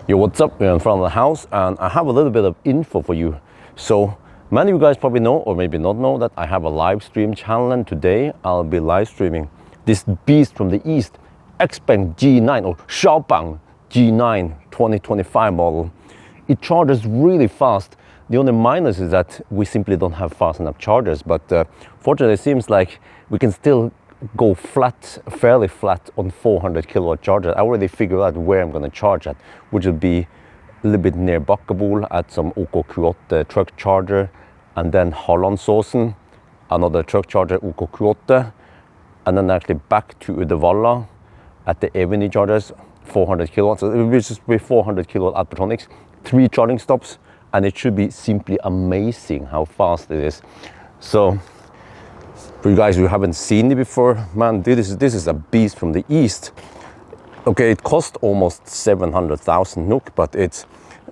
Yo, what's up? We're in front of the house and I have a little bit of info for you. So many of you guys probably know or maybe not know that I have a live stream channel, and today I'll be live streaming this beast from the east, Xpeng G9 or Xpeng G9 2025 model. It charges really fast. The only minus is that we simply don't have fast enough chargers, but fortunately it seems like we can still go flat, fairly flat on 400 kilowatt charger. I already figured out where I'm going to charge at, which will be a little bit near Bakkebol at some OK28 truck charger, and then Hallandsåsen, another truck charger OK28, and then actually back to Uddevalla at the Ioniq chargers, 400 kilowatts. So it will just be 400 kilowatt Alpertronics, 3 charging stops, and it should be simply amazing how fast it is. So for you guys who haven't seen it before, man, this is a beast from the east. Okay, it cost almost 700,000 NOK, but it's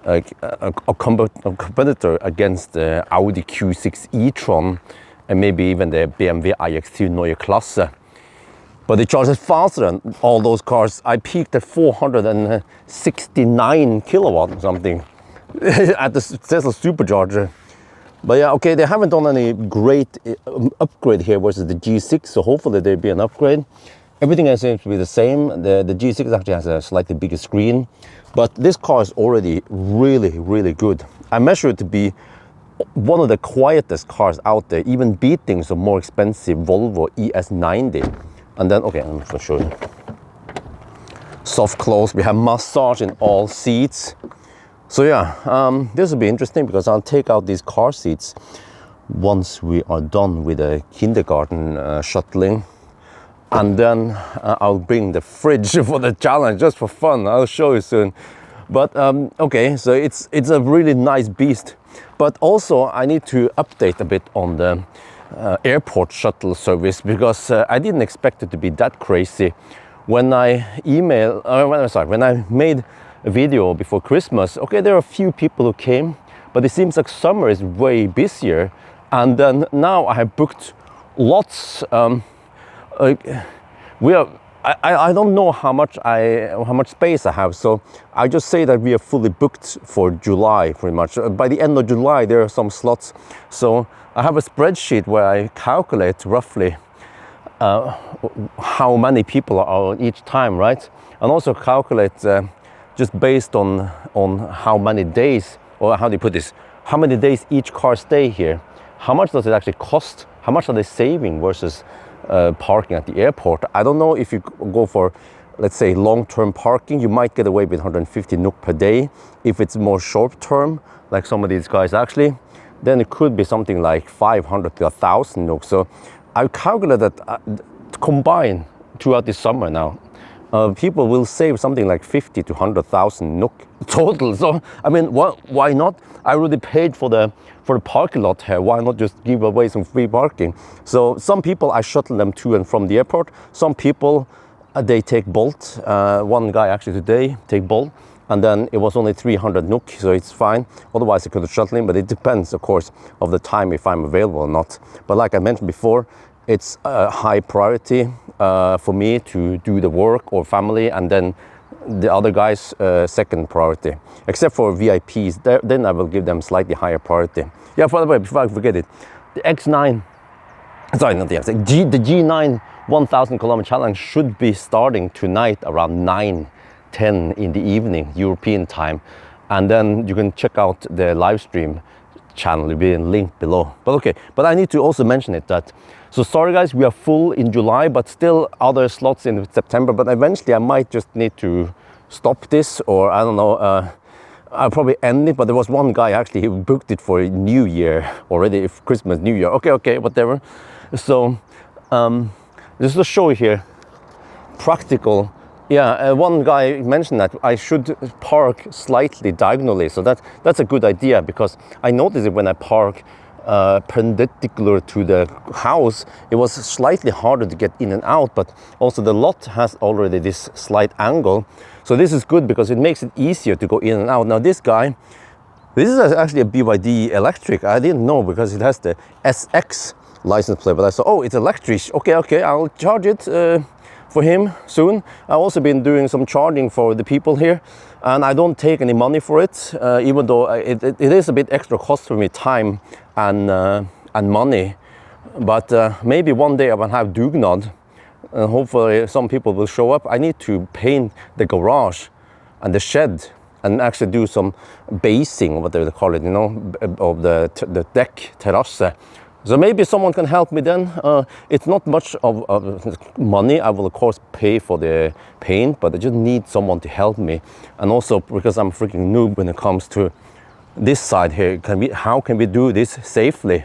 like a competitor against the Audi Q6 e-tron and maybe even the BMW iX3 Neue Klasse. But it charges faster than all those cars. I peaked at 469 kilowatt or something at the Tesla supercharger. But yeah, okay, they haven't done any great upgrade here versus the G6, so hopefully there'll be an upgrade. Everything seems to be the same. The G6 actually has a slightly bigger screen, but this car is already really good. I measure it to be one of the quietest cars out there, even beating some more expensive Volvo ES90. And then, okay, I'm going to show you. Soft close, we have massage in all seats. So yeah, this will be interesting because I'll take out these car seats once we are done with the kindergarten shuttling. And then I'll bring the fridge for the challenge, just for fun. I'll show you soon. But okay, so it's a really nice beast. But also I need to update a bit on the airport shuttle service, because I didn't expect it to be that crazy. When I when I made a video before Christmas, okay, there are a few people who came, but it seems like summer is way busier. And then now I have booked lots. I don't know how much space I have, so I just say that we are fully booked for July pretty much. By the end of July there are some slots, so I have a spreadsheet where I calculate roughly how many people are on each time, right? And also calculate just based on how many days, or how do you put this, how many days each car stay here, how much does it actually cost, how much are they saving versus parking at the airport. I don't know if you go for, let's say, long-term parking, you might get away with 150 NOK per day. If it's more short-term, like some of these guys actually, then it could be something like 500 to 1,000 NOK. So I calculate that combined throughout the summer now, people will save something like 50 to 100,000 NOK total. So I mean, why not? I already paid for the parking lot here. Why not just give away some free parking? So some people, I shuttle them to and from the airport. Some people, they take Bolt. One guy actually today take Bolt, and then it was only 300 NOK, so it's fine. Otherwise I could have shuttled him, but it depends, of course, of the time if I'm available or not. But like I mentioned before, it's a high priority for me to do the work or family, and then the other guys second priority, except for VIPs. Then I will give them slightly higher priority. Yeah, by the way, before I forget it, the X9, sorry, not the X9, the G9 1000 kilometer challenge should be starting tonight around 9-10 in the evening European time, and then you can check out the live stream channel, will be in link below. But okay, but I need to also mention it that, so sorry guys, we are full in July, but still other slots in September. But eventually I might just need to stop this, or I don't know, I'll probably end it. But there was one guy actually who booked it for New Year already, if Christmas, New Year. Okay, whatever. So just to show you here, practical. Yeah, one guy mentioned that I should park slightly diagonally, so that's a good idea, because I noticed it when I park perpendicular to the house, it was slightly harder to get in and out, but also the lot has already this slight angle. So this is good because it makes it easier to go in and out. Now this guy, this is actually a BYD electric. I didn't know because it has the SX license plate, but I saw, oh, it's electric. Okay, I'll charge it for him soon. I've also been doing some charging for the people here, and I don't take any money for it, even though it is a bit extra cost for me, time and money. But maybe one day I will have dugnad, and hopefully some people will show up. I need to paint the garage and the shed and actually do some basing, whatever they call it, you know, of the deck, terrasse. So maybe someone can help me then. It's not much of money. I will of course pay for the paint, but I just need someone to help me. And also because I'm a freaking noob when it comes to this side here, how can we do this safely?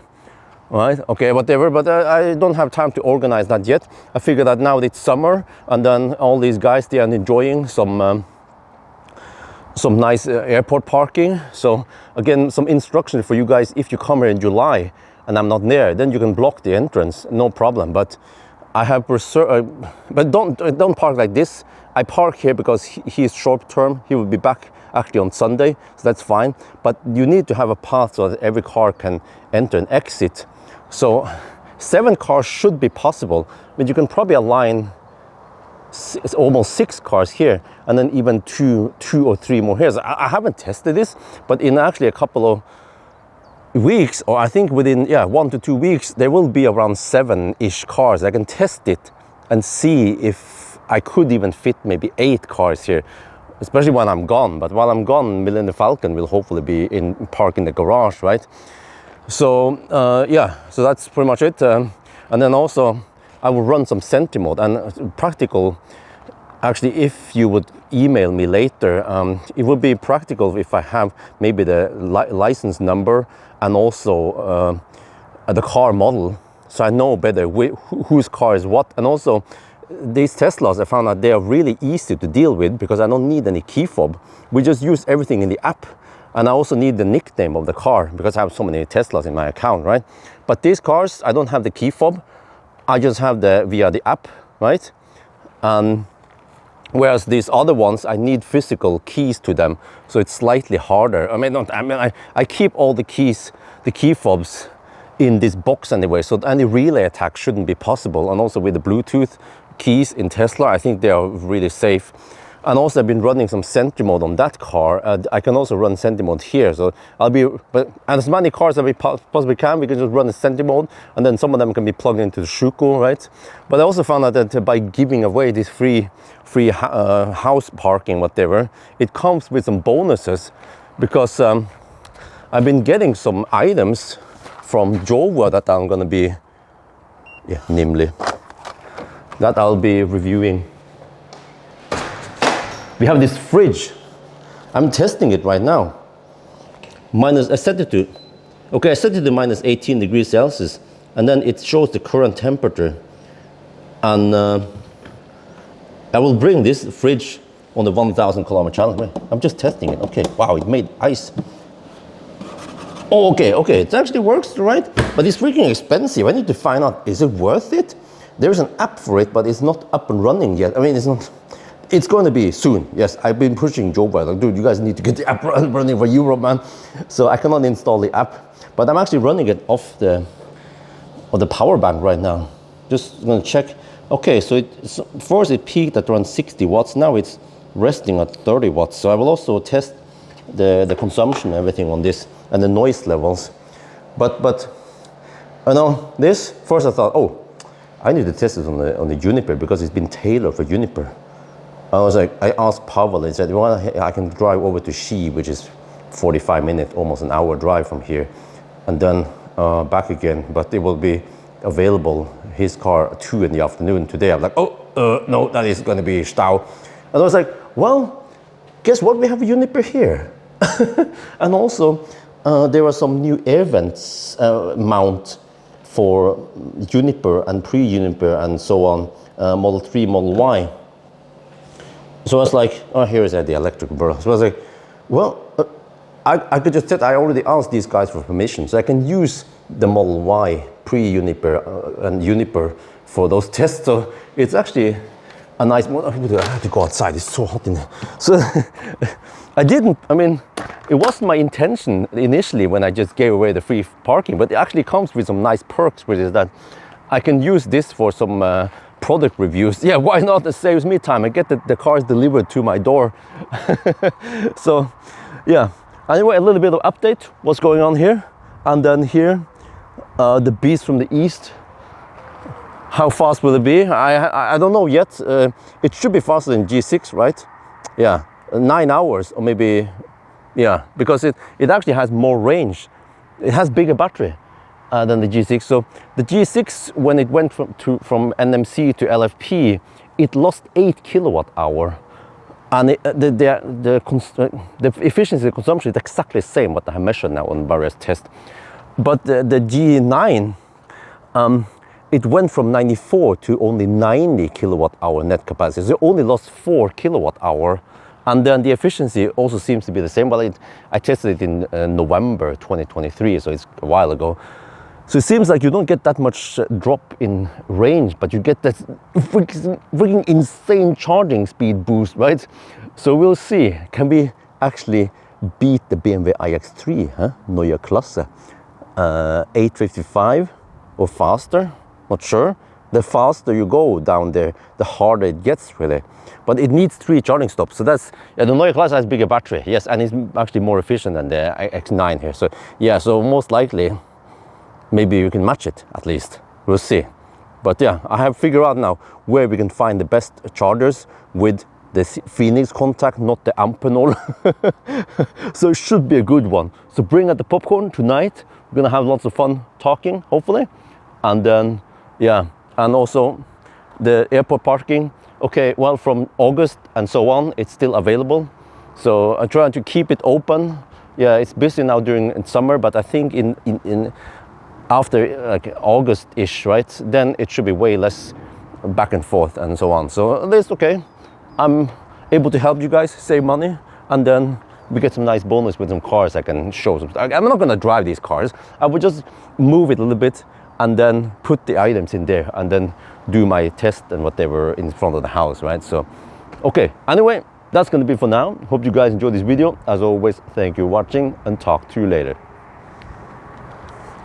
Right, okay, whatever, but I don't have time to organize that yet. I figured that now it's summer, and then all these guys, they are enjoying some nice airport parking. So again, some instruction for you guys: if you come here in July and I'm not there, then you can block the entrance, no problem. But I have but don't park like this. I park here because he's short term. He will be back actually on Sunday, so that's fine. But you need to have a path so that every car can enter and exit. So 7 cars should be possible, but you can probably align almost 6 cars here, and then even two or three more here. So I haven't tested this, but in actually a couple of weeks, or I think within 1 to 2 weeks, there will be around 7-ish cars. I can test it and see if I could even fit maybe 8 cars here, especially when I'm gone. But while I'm gone, Millennium Falcon will hopefully be parked in the garage, right? So so that's pretty much it. And then also I will run some Sentimode and practical. Actually, if you would email me later, it would be practical if I have maybe the license number and also the car model, so I know better whose car is what. And also these Teslas, I found out they are really easy to deal with because I don't need any key fob. We just use everything in the app. And I also need the nickname of the car because I have so many Teslas in my account, right? But these cars, I don't have the key fob. I just have via the app, right? Whereas these other ones, I need physical keys to them, so it's slightly harder. I keep all the keys, the key fobs, in this box anyway, so any relay attack shouldn't be possible. And also with the Bluetooth keys in Tesla, I think they are really safe. And also I've been running some Sentimode on that car. I can also run Sentimode here, so and as many cars as we possibly can, we can just run a Sentimode, and then some of them can be plugged into the Schuko, right? But I also found out that by giving away this free house parking, whatever, it comes with some bonuses, because I've been getting some items from Jova that I'm gonna be, that I'll be reviewing. We have this fridge. I'm testing it right now. I set it to minus 18 degrees Celsius, and then it shows the current temperature. And I will bring this fridge on the 1,000 kilometer challenge. I'm just testing it. Okay, wow, it made ice. Oh, okay, it actually works, right? But it's freaking expensive. I need to find out, is it worth it? There's an app for it, but it's not up and running yet. I mean, it's not. It's going to be soon. Yes, I've been pushing Joe, like, dude, you guys need to get the app running for Europe, man. So I cannot install the app, but I'm actually running it off the power bank right now. Just gonna check. Okay, so first it peaked at around 60 watts. Now it's resting at 30 watts. So I will also test the consumption, everything on this, and the noise levels. But I know this. First I thought, oh, I need to test it on the Juniper because it's been tailored for Juniper. I asked Pavel and said, well, I can drive over to Ski, which is 45 minutes, almost an hour drive from here, and then back again. But it will be available, his car, 2 in the afternoon today. I'm like, no, that is going to be Stau. And I was like, well, guess what? We have a Juniper here. And also, there are some new air vents mount for Juniper and pre-Juniper and so on, Model 3, Model Y. So I was like, oh, here is the electric burn. So I was like, well, I could just test. I already asked these guys for permission, so I can use the Model Y pre-Juniper and Juniper for those tests. So it's actually a nice. I have to go outside. It's so hot in there. So it wasn't my intention initially when I just gave away the free parking, but it actually comes with some nice perks, which is that I can use this for some product reviews. Yeah, why not? It saves me time. I get the cars delivered to my door. So yeah, anyway, a little bit of update what's going on here. And then here, the beast from the east. How fast will it be? I don't know yet. It should be faster than G6, right? Yeah, 9 hours or maybe, yeah, because it actually has more range. It has bigger battery than the G6. So the G6, when it went from NMC to LFP, it lost 8 kilowatt hour. And the efficiency of consumption is exactly the same what I have measured now on various tests. But the G9, it went from 94 to only 90 kilowatt hour net capacity. So it only lost 4 kilowatt hour. And then the efficiency also seems to be the same. Well, I tested it in November 2023, so it's a while ago. So it seems like you don't get that much drop in range, but you get that freaking insane charging speed boost, right? So we'll see. Can we actually beat the BMW iX3, huh? Neue Klasse? 855 or faster? Not sure. The faster you go down there, the harder it gets, really. But it needs 3 charging stops. So that's, yeah, the Neue Klasse has bigger battery, yes, and it's actually more efficient than the X9 here. So yeah, so most likely, maybe you can match it at least. We'll see. But yeah, I have figured out now where we can find the best chargers with the Phoenix contact, not the Amphenol. So it should be a good one. So bring out the popcorn tonight. We're gonna have lots of fun talking, hopefully. And then, yeah, and also the airport parking. Okay, well, from August and so on, it's still available. So I'm trying to keep it open. Yeah, it's busy now during summer, but I think in after like August-ish, right, then it should be way less back and forth and so on. So at least, okay, I'm able to help you guys save money, and then we get some nice bonus with some cars I can show. I'm not gonna drive these cars. I would just move it a little bit and then put the items in there and then do my test and whatever in front of the house, right? So, okay, anyway, that's gonna be for now. Hope you guys enjoyed this video. As always, thank you for watching and talk to you later.